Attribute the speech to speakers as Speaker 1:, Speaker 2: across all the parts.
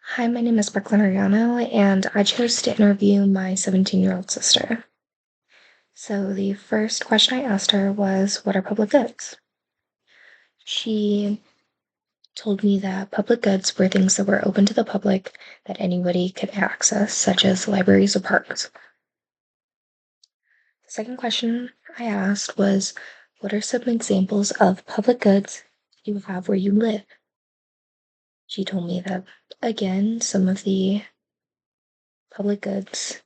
Speaker 1: Hi, my name is Brooklyn Ariano, and I chose to interview my 17-year-old sister. So the first question I asked her was, what are public goods? She told me that public goods were things that were open to the public that anybody could access, such as libraries or parks. The second question I asked was, what are some examples of public goods you have where you live? She told me that, again, some of the public goods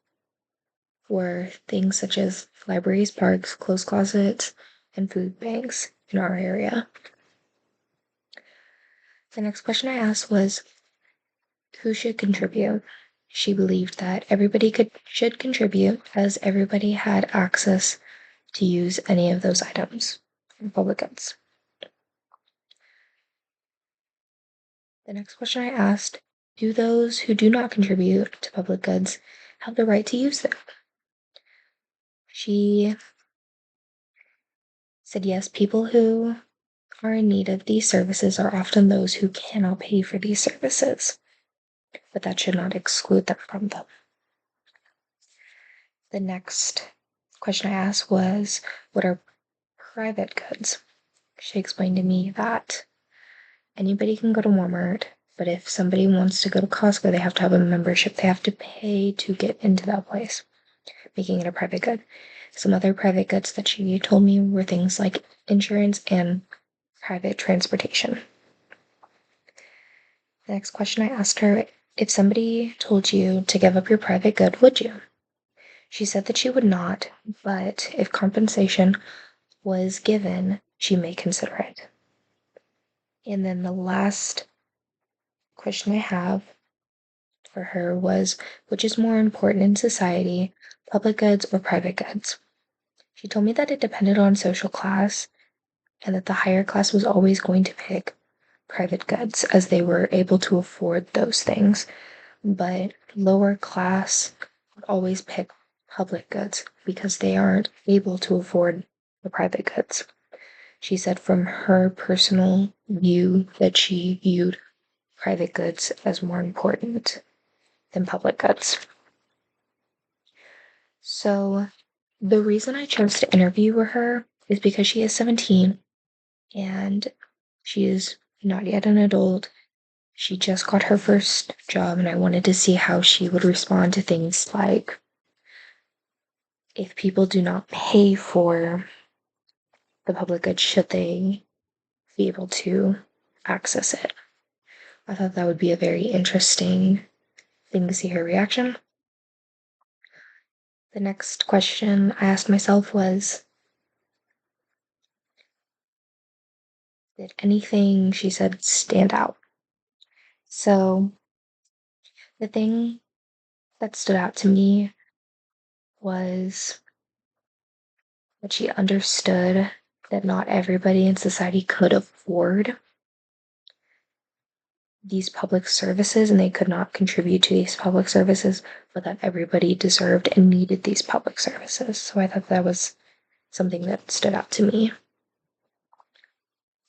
Speaker 1: were things such as libraries, parks, clothes closets, and food banks in our area. The next question I asked was, who should contribute? She believed that everybody should contribute as everybody had access to use any of those items in public goods. The next question I asked, do those who do not contribute to public goods have the right to use them? She said yes, people who are in need of these services are often those who cannot pay for these services, but that should not exclude them from them. The next question I asked was, what are private goods? She explained to me that anybody can go to Walmart, but if somebody wants to go to Costco, they have to have a membership. They have to pay to get into that place, making it a private good. Some other private goods that she told me were things like insurance and private transportation. The next question I asked her, if somebody told you to give up your private good, would you? She said that she would not, but if compensation was given, she may consider it. And then the last question I have for her was, which is more important in society, public goods or private goods? She told me that it depended on social class and that the higher class was always going to pick private goods as they were able to afford those things, but lower class would always pick public goods because they aren't able to afford the private goods. She said from her personal view that she viewed private goods as more important than public goods. So the reason I chose to interview her is because she is 17 and she is not yet an adult. She just got her first job, and I wanted to see how she would respond to things like if people do not pay for the public good, should they be able to access it? I thought that would be a very interesting thing to see her reaction. The next question I asked myself was, did anything she said stand out? So the thing that stood out to me was that she understood that not everybody in society could afford these public services and they could not contribute to these public services, but that everybody deserved and needed these public services. So I thought that was something that stood out to me.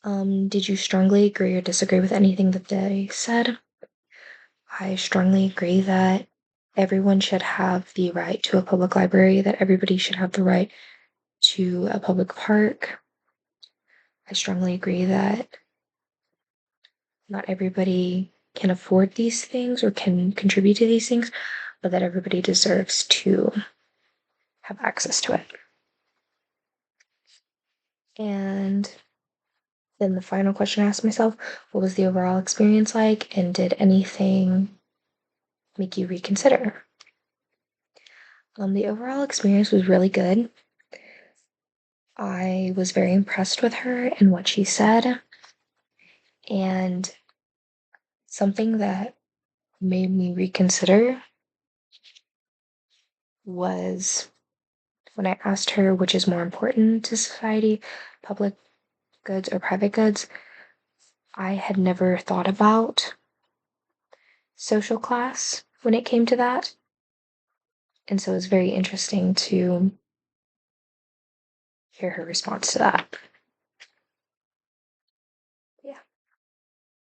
Speaker 1: Did you strongly agree or disagree with anything that they said? I strongly agree that everyone should have the right to a public library, that everybody should have the right to a public park. I strongly agree that not everybody can afford these things or can contribute to these things, but that everybody deserves to have access to it. And then the final question I asked myself, what was the overall experience like, and did anything make you reconsider? The overall experience was really good. I was very impressed with her and what she said, and something that made me reconsider was when I asked her which is more important to society, public goods or private goods. I had never thought about social class when it came to that. And so it was very interesting to hear her response to that.